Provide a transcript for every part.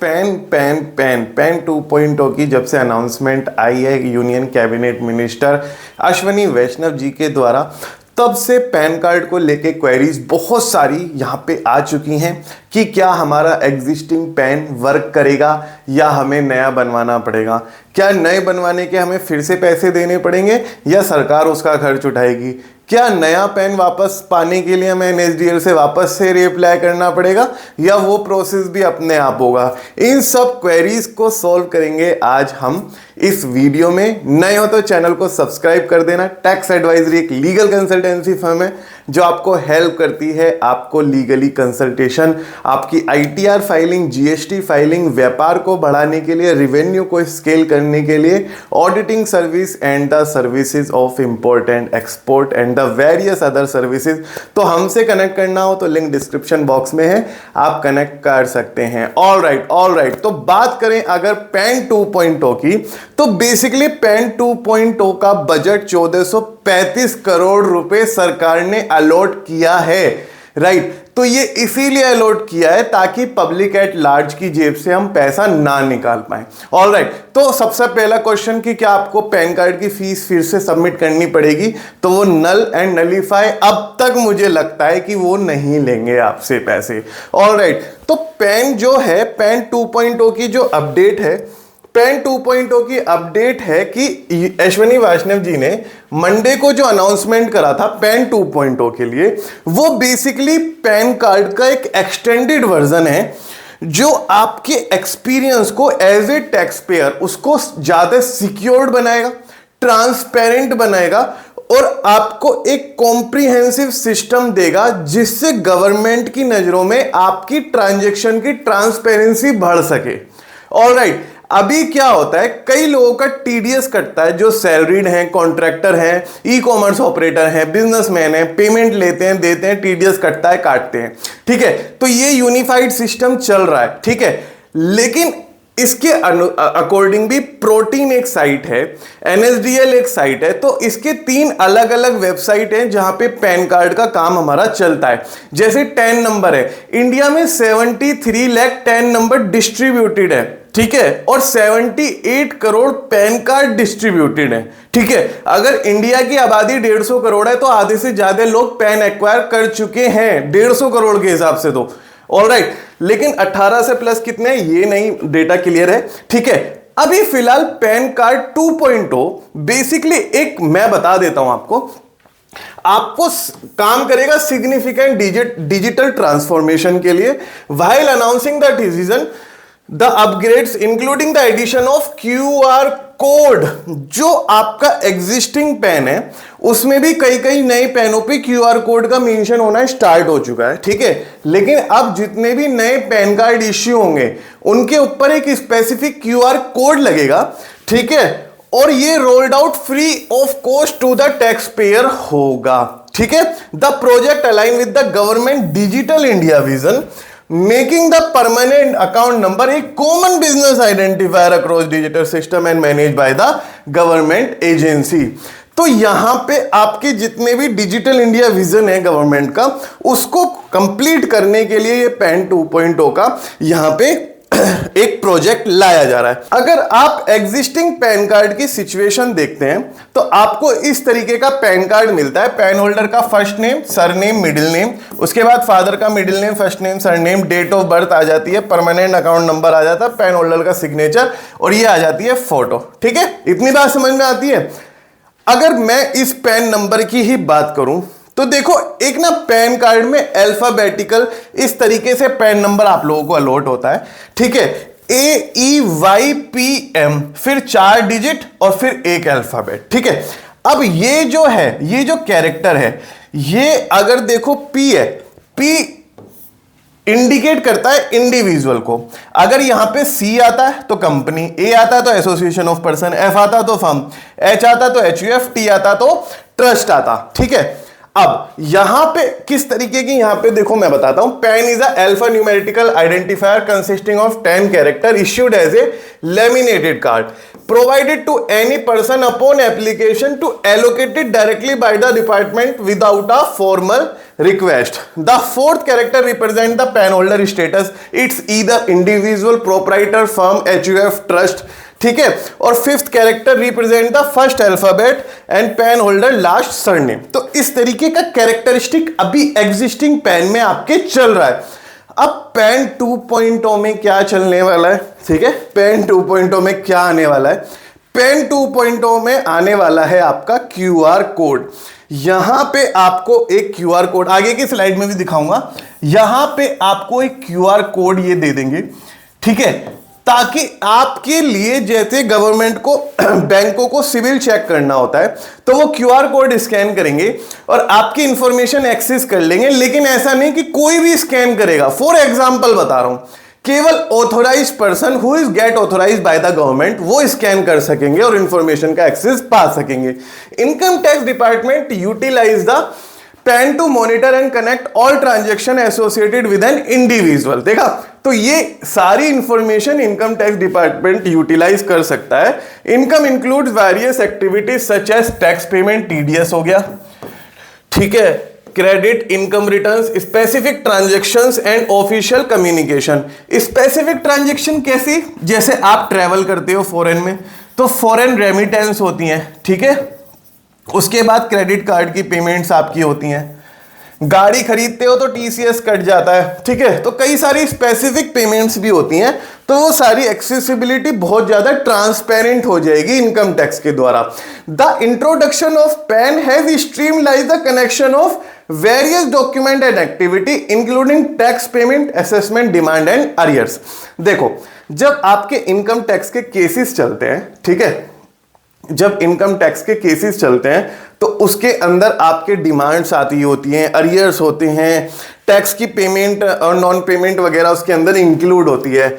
Pan 2.0 की जब से अनाउंसमेंट आई है यूनियन कैबिनेट मिनिस्टर अश्विनी वैष्णव जी के द्वारा, तब से पैन कार्ड को लेके क्वेरीज बहुत सारी यहाँ पे आ चुकी हैं कि क्या हमारा एग्जिस्टिंग पैन वर्क करेगा या हमें नया बनवाना पड़ेगा, क्या नए बनवाने के हमें फिर से पैसे देने पड़ेंगे या सरकार उसका खर्च उठाएगी, क्या नया पैन वापस पाने के लिए हमें NSDL से वापस से रीअप्लाई करना पड़ेगा या वो प्रोसेस भी अपने आप होगा। इन सब क्वेरीज को सॉल्व करेंगे आज हम इस वीडियो में। नए हो तो चैनल को सब्सक्राइब कर देना। टैक्स एडवाइजरी एक लीगल कंसल्टेंसी फर्म है जो आपको हेल्प करती है, आपको लीगली कंसल्टेशन, आपकी ITR फाइलिंग, GST फाइलिंग, व्यापार को बढ़ाने के लिए, रेवेन्यू को स्केल करने के लिए, auditing service and the services of import and export and the various other services. तो हमसे कनेक्ट करना हो तो लिंक डिस्क्रिप्शन बॉक्स में है, आप कनेक्ट कर सकते हैं। All right. तो बात करें अगर पैन 2.0 की, तो बेसिकली पैन 2.0 का बजट 1435 करोड़ रुपए सरकार ने अलॉट किया है। राइट, तो ये इसीलिए अलॉट किया है ताकि पब्लिक एट लार्ज की जेब से हम पैसा ना निकाल पाए। ऑल राइट, तो सबसे पहला क्वेश्चन कि क्या आपको पैन कार्ड की फीस फिर से सबमिट करनी पड़ेगी, तो वो नल एंड नलीफाई, अब तक मुझे लगता है कि वो नहीं लेंगे आपसे पैसे। ऑल राइट, तो पैन जो है, पैन 2.0 की जो अपडेट है, पैन 2.0 की अपडेट है कि अश्विनी वैष्णव जी ने मंडे को जो अनाउंसमेंट करा था पैन 2.0 के लिए, वो बेसिकली पैन कार्ड का एक एक्सटेंडेड वर्जन है जो आपके एक्सपीरियंस को एज ए टैक्स पेयर उसको ज्यादा सिक्योर्ड बनाएगा, ट्रांसपेरेंट बनाएगा और आपको एक कॉम्प्रिहेंसिव सिस्टम देगा जिससे गवर्नमेंट की नजरों में आपकी ट्रांजैक्शन की ट्रांसपेरेंसी बढ़ सके। ऑल राइट, अभी क्या होता है, कई लोगों का टीडीएस कटता है जो सैलरीड हैं, कॉन्ट्रैक्टर हैं, ई कॉमर्स ऑपरेटर हैं, बिजनेसमैन हैं, पेमेंट लेते हैं, देते हैं, टीडीएस कटता है, काटते हैं। ठीक है, तो ये यूनिफाइड सिस्टम चल रहा है। ठीक है, लेकिन इसके अकॉर्डिंग भी प्रोटीन एक साइट है, NSDL एक साइट है, तो इसके 3 अलग अलग वेबसाइट हैं जहां पे पैन कार्ड का काम हमारा चलता है। जैसे 10 नंबर है, इंडिया में 73 लाख 10 नंबर डिस्ट्रीब्यूटेड है। ठीक है, और 78 करोड़ पैन कार्ड डिस्ट्रीब्यूटेड है। ठीक है, अगर इंडिया की आबादी 150 करोड़ है तो आधे से ज्यादा लोग पैन एक्वायर कर चुके हैं 150 करोड़ के हिसाब से। तो ऑलराइट, लेकिन 18 से प्लस कितने ये नहीं डेटा क्लियर है। ठीक है, अभी फिलहाल पैन कार्ड 2.0 बेसिकली एक, मैं बता देता हूं आपको काम करेगा सिग्निफिकेंट डिजिटल ट्रांसफॉर्मेशन के लिए। While announcing the decision the upgrades including the addition of QR code, जो आपका एग्जिस्टिंग पेन है उसमें भी कई नए पेनों पे QR कोड का मेंशन होना स्टार्ट हो चुका है। ठीक है, लेकिन अब जितने भी नए पैन कार्ड इश्यू होंगे उनके ऊपर एक स्पेसिफिक QR कोड लगेगा। ठीक है, और ये rolled out free of cost to the taxpayer होगा। ठीक है, the project align with the government digital India vision, making the permanent account number a common business identifier across digital system and managed by the government agency। तो यहां पे आपके जितने भी digital India vision है गवर्नमेंट का, उसको complete करने के लिए ये पैन 2.0 का यहां पे एक प्रोजेक्ट लाया जा रहा है। अगर आप एग्जिस्टिंग पैन कार्ड की सिचुएशन देखते हैं तो आपको इस तरीके का पैन कार्ड मिलता है। पैन होल्डर का first name, surname, middle name, उसके बाद फादर का middle name, first name, surname, date of birth आ जाती है, परमानेंट अकाउंट नंबर आ जाता है, पैन होल्डर का सिग्नेचर और ये आ जाती है फोटो। ठीक है, इतनी बात समझ में आती है। अगर मैं इस पैन नंबर की ही बात करूं तो देखो, एक ना पैन कार्ड में अल्फाबेटिकल इस तरीके से पैन नंबर आप लोगों को अलॉट होता है। ठीक है, AEYPM, फिर 4 डिजिट और फिर एक अल्फाबेट। ठीक है, अब ये जो है, ये जो कैरेक्टर है, ये अगर देखो P है, P इंडिकेट करता है इंडिविजुअल को। अगर यहां पे C आता है तो कंपनी, A आता है तो एसोसिएशन ऑफ पर्सन, F आता तो फर्म, H आता तो HUF, T आता तो ट्रस्ट आता। ठीक है, अब यहां पे किस तरीके की, यहां पे देखो मैं बताता हूं। PAN is alpha numerical identifier consisting of 10 character issued as a laminated card provided to any person upon application to allocate it directly by the department without a formal request. The fourth character represent the pan holder status, it's either individual, proprietor, firm, HUF, trust, ठीक है। और fifth character represent the first alphabet and pan holder last surname. तो इस तरीके का characteristic अभी existing pan में आपके चल रहा है। अब पैन 2.0 में क्या चलने वाला है, ठीक है, पैन 2.0 में क्या आने वाला है, पैन 2.0 में आने वाला है आपका क्यूआर कोड। यहां पे आपको एक क्यूआर कोड, आगे की स्लाइड में भी दिखाऊंगा, यहां पे आपको एक क्यूआर कोड ये दे देंगे, ठीक है, ताकि आपके लिए जैसे गवर्नमेंट को बैंकों को सिविल चेक करना होता है तो वो क्यूआर कोड स्कैन करेंगे और आपकी इंफॉर्मेशन एक्सेस कर लेंगे। लेकिन ऐसा नहीं कि कोई भी स्कैन करेगा। फॉर एग्जांपल बता रहा हूं, केवल authorised person who is get authorised by the government वो स्कैन कर सकेंगे और इंफॉर्मेशन का एक्सेस पा सकेंगे। Income tax department utilise the PAN to monitor and connect all transaction associated with an individual. देखा, तो ये सारी information income tax department utilise कर सकता है। Income includes various activities such as tax payment, TDS हो गया, ठीक है, credit, income returns, specific transactions and official communication. Specific transaction कैसी, जैसे आप ट्रेवल करते हो फॉरेन में तो फॉरेन रेमिटेंस होती हैं, ठीक है, उसके बाद क्रेडिट कार्ड की पेमेंट्स आपकी होती हैं, गाड़ी खरीदते हो तो टीसीएस कट जाता है, ठीक है, तो कई सारी स्पेसिफिक पेमेंट्स भी होती हैं। तो वो सारी एक्सेसिबिलिटी बहुत ज्यादा ट्रांसपेरेंट हो जाएगी इनकम टैक्स के द्वारा। The introduction of PAN has streamline the connection of various document and activity including tax payment, assessment, demand and arrears. देखो, जब आपके इनकम टैक्स के केसेस चलते हैं, ठीक है, जब इनकम टैक्स के केसेस चलते हैं तो उसके अंदर आपके डिमांड्स आती होती हैं, अरियर्स होते हैं, टैक्स की पेमेंट और नॉन पेमेंट वगैरह उसके अंदर इंक्लूड होती है।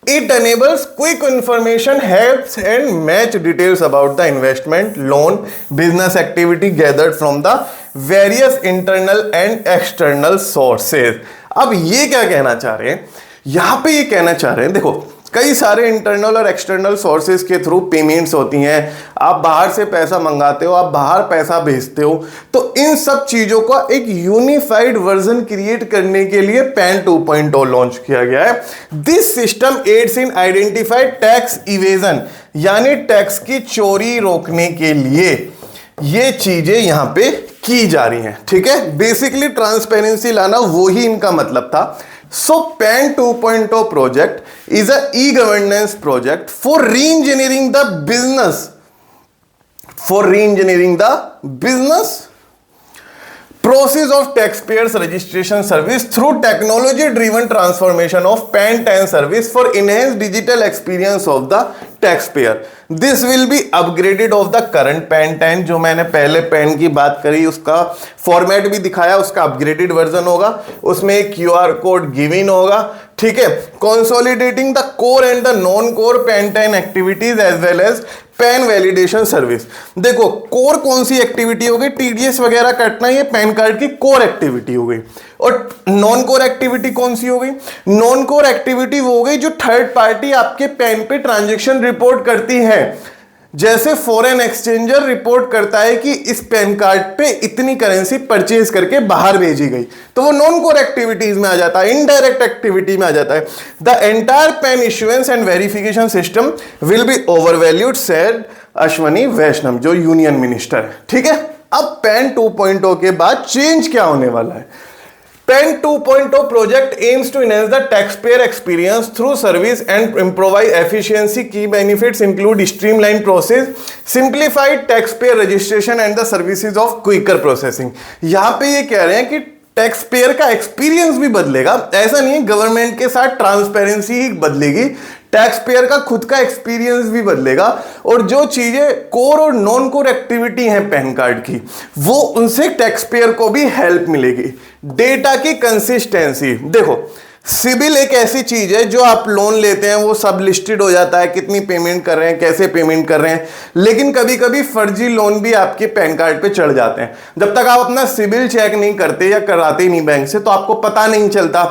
It enables quick information, helps and match details about the investment, loan, business activity gathered from the various internal and external sources. अब ये क्या कहना चाह रहे हैं, यहां पे ये कहना चाह रहे हैं, देखो कई सारे इंटरनल और एक्सटर्नल सोर्सेज के थ्रू पेमेंट्स होती हैं, आप बाहर से पैसा मंगाते हो, आप बाहर पैसा भेजते हो, तो इन सब चीजों का एक यूनिफाइड वर्जन क्रिएट करने के लिए पैन 2.0 लॉन्च किया गया है। This system aids in identify tax evasion, यानी टैक्स की चोरी रोकने के लिए ये चीजें यहां पे की जा रही हैं, ठीक है, बेसिकली ट्रांसपेरेंसी लाना, वो ही इनका मतलब था। So PAN 2.0 project is a e-governance project for re-engineering the business process of taxpayers registration service through technology driven transformation of PAN 10 service for enhanced digital experience of the taxpayer. This will be upgraded of the current PAN 10, जो मैंने पहले PAN की बात करी उसका format भी दिखाया, उसका अपग्रेडेड वर्जन होगा, उसमें एक क्यूआर कोड गिवन होगा, ठीक है, consolidating the core and the non core PAN 10 activities as well as PAN validation service. देखो, कोर कौन सी एक्टिविटी हो गई, टीडीएस वगैरह कटना, ये पैन कार्ड की कोर एक्टिविटी हो गई। और नॉन कोर एक्टिविटी कौन सी हो गई, नॉन कोर एक्टिविटी वो हो गई जो थर्ड पार्टी आपके पैन पे ट्रांजैक्शन रिपोर्ट करती है। जैसे फॉरेन एक्सचेंजर रिपोर्ट करता है कि इस पैन कार्ड पे इतनी करेंसी परचेज करके बाहर भेजी गई, तो वो नॉन कोर एक्टिविटीज में आ जाता है, इनडायरेक्ट एक्टिविटी में आ जाता है। The entire PAN issuance and verification system will be overvalued, said Ashwini Vaishnaw, जो यूनियन मिनिस्टर है, ठीक है। अब पैन 2.0 के बाद चेंज क्या होने वाला है, PAN 2.0 project aims to enhance the taxpayer experience through service and improvise efficiency. Key benefits include streamlined process, simplified taxpayer registration and the services of quicker processing. यहाँ पे ये कह रहे हैं कि टैक्स पेयर का एक्सपीरियंस भी बदलेगा। ऐसा नहीं है गवर्नमेंट के साथ ट्रांसपेरेंसी ही बदलेगी, टैक्स पेयर का खुद का एक्सपीरियंस भी बदलेगा। और जो चीजें कोर और नॉन कोर एक्टिविटी हैं पैन कार्ड की, वो उनसे टैक्स पेयर को भी हेल्प मिलेगी। डेटा की कंसिस्टेंसी, देखो सिबिल एक ऐसी चीज है जो आप लोन लेते हैं वो सब लिस्टेड हो जाता है, कितनी पेमेंट कर रहे हैं, कैसे पेमेंट कर रहे हैं, लेकिन कभी कभी फर्जी लोन भी आपके पैन कार्ड पे चढ़ जाते हैं। जब तक आप अपना सिबिल चेक नहीं करते या कराते ही नहीं बैंक से, तो आपको पता नहीं चलता।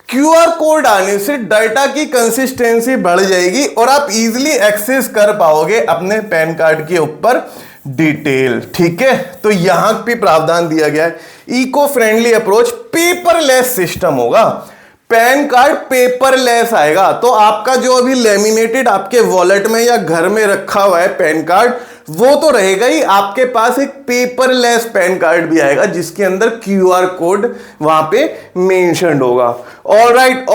क्यूआर कोड आने से डाटा की कंसिस्टेंसी बढ़ जाएगी और आप इजीली एक्सेस कर पाओगे अपने पैन कार्ड के ऊपर डिटेल। ठीक है, तो यहां पे प्रावधान दिया गया है eco friendly approach, paperless system होगा। पैन कार्ड पेपरलेस आएगा, तो आपका जो अभी लेमिनेटेड आपके वॉलेट में या घर में रखा हुआ है पैन कार्ड, वो तो रहेगा ही, आपके पास एक पेपरलेस पैन कार्ड भी आएगा जिसके अंदर क्यूआर कोड वहां पे मेंशन्ड होगा। ऑलराइट,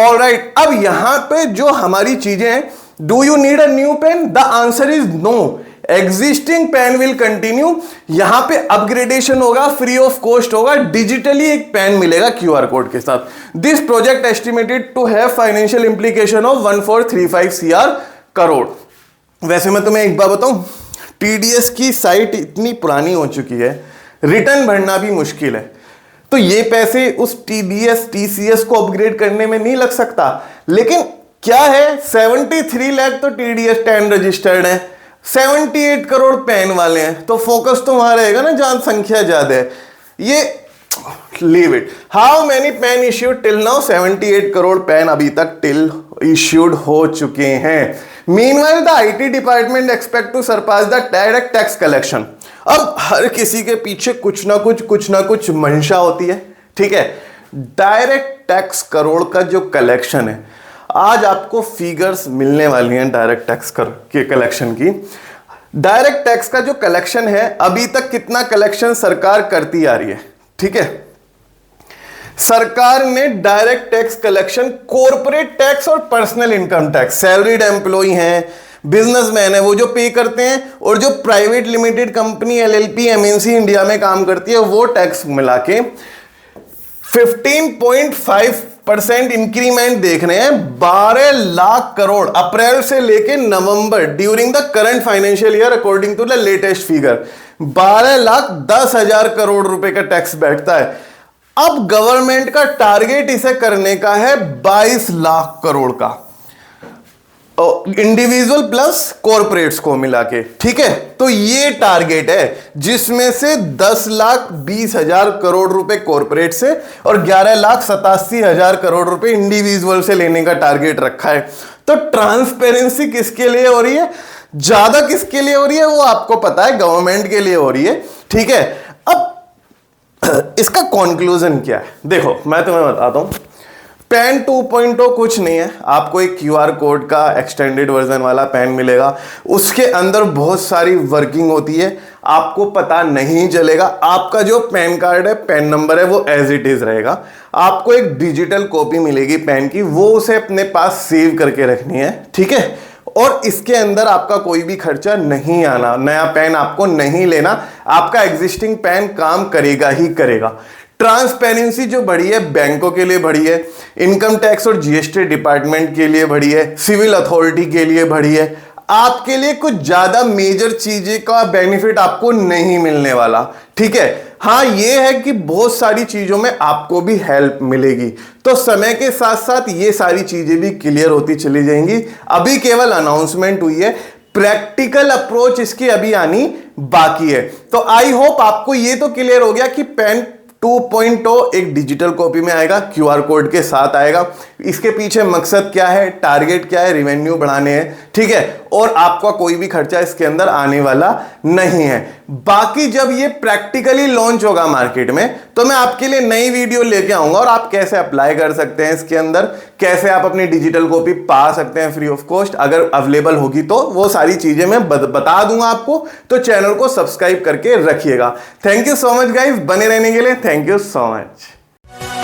अब यहां पे जो हमारी चीजें हैं, do you need a new PAN? The answer is no, existing PAN will continue. यहां पे अपग्रेडेशन होगा, फ्री ऑफ कॉस्ट होगा, डिजिटली एक पेन मिलेगा क्यूआर कोड के साथ। This project estimated to have financial implication of 1435 crore. वैसे मैं तुम्हें एक बात बताऊं, टीडीएस की साइट इतनी पुरानी हो चुकी है, रिटर्न भरना भी मुश्किल है, तो ये पैसे उस टीडीएस टीसीएस को अपग्रेड करने में नहीं लग सकता। लेकिन क्या है, 73 लाख तो टीडीएस 10 रजिस्टर्ड है, 78 करोड़ पैन वाले हैं, तो फोकस तो वहां रहेगा ना जहां संख्या ज्यादा है। ये leave it. How many PAN issued till now? 78 crore PAN अभी तक टिल इश्यूड हो चुके हैं। Meanwhile the IT department expect to surpass the direct tax collection. अब हर किसी के पीछे कुछ ना कुछ मंशा होती है। ठीक है, डायरेक्ट टैक्स करोड़ का जो कलेक्शन है, आज आपको फिगर्स मिलने वाली हैं डायरेक्ट टैक्स के कलेक्शन की। डायरेक्ट टैक्स का जो कलेक्शन है, अभी तक कितना कलेक्शन सरकार करती आ रही है? ठीक है, सरकार ने direct tax collection, corporate tax और personal income tax, salaried employee हैं, बिजनेसमैन है, वो जो पे करते हैं, और जो private limited company LLP MNC India में काम करती है, वो टैक्स मिला के 15.5% इंक्रीमेंट देख रहे हैं। 12 लाख करोड़ अप्रैल से लेके November during the current financial year according to the latest figure 12,10,000 crore रुपए का टैक्स बैठता है। अब गवर्नमेंट का टारगेट इसे करने का है 22 लाख करोड़ का, इंडिविजुअल प्लस कॉर्पोरेट्स को मिला के। ठीक है, तो ये टारगेट है, जिसमें से 10,20,000 करोड़ रुपए कॉर्पोरेट से और 11,87,000 करोड़ रुपए इंडिविजुअल से लेने का टारगेट रखा है। तो ट्रांसपेरेंसी किसके लिए हो रही है, ज्यादा किसके लिए हो रही है, वो आपको पता है, गवर्नमेंट के लिए हो रही है। ठीक है, अब इसका कंक्लूजन क्या है? देखो मैं तुम्हें बताता हूं, पेन 2.0 कुछ नहीं है, आपको एक क्यूआर कोड का एक्सटेंडेड वर्जन वाला पेन मिलेगा, उसके अंदर बहुत सारी वर्किंग होती है, आपको पता नहीं चलेगा। आपका जो पैन कार्ड है, पैन नंबर है, वो एज इट इज रहेगा। आपको एक डिजिटल कॉपी मिलेगी पेन की, वो उसे अपने पास सेव करके रखनी है। ठीक है, और इसके अंदर आपका कोई भी खर्चा नहीं आना, नया पेन आपको नहीं लेना, आपका एग्जिस्टिंग पेन काम करेगा ही करेगा। ट्रांसपेरेंसी जो बढ़ी है, बैंकों के लिए बढ़ी है, इनकम टैक्स और जीएसटी डिपार्टमेंट के लिए बढ़ी है, सिविल अथॉरिटी के लिए बढ़ी है। आपके लिए कुछ ज्यादा मेजर चीजें का बेनिफिट आपको नहीं मिलने वाला। ठीक है, हाँ ये है कि बहुत सारी चीजों में आपको भी हेल्प मिलेगी, तो समय के साथ साथ ये सारी चीजें भी क्लियर होती चली जाएंगी। अभी केवल अनाउंसमेंट हुई है, प्रैक्टिकल अप्रोच इसकी अभी आनी बाकी है। तो आई होप आपको ये तो क्लियर हो गया कि पेन 2.0 एक डिजिटल कॉपी में आएगा, क्यूआर कोड के साथ आएगा। इसके पीछे मकसद क्या है, टारगेट क्या है, रेवेन्यू बढ़ाने हैं। ठीक है, और आपका कोई भी खर्चा इसके अंदर आने वाला नहीं है। बाकी जब ये प्रैक्टिकली लॉन्च होगा मार्केट में, तो मैं आपके लिए नई वीडियो लेके आऊंगा, और आप कैसे अप्लाई कर सकते हैं इसके अंदर, कैसे आप अपनी डिजिटल कॉपी पा सकते हैं फ्री ऑफ कॉस्ट, अगर अवेलेबल होगी तो वो सारी चीजें मैं बता दूंगा आपको। तो चैनल को सब्सक्राइब करके रखिएगा। Thank you so much guys, बने रहने के लिए थैंक यू सो मच।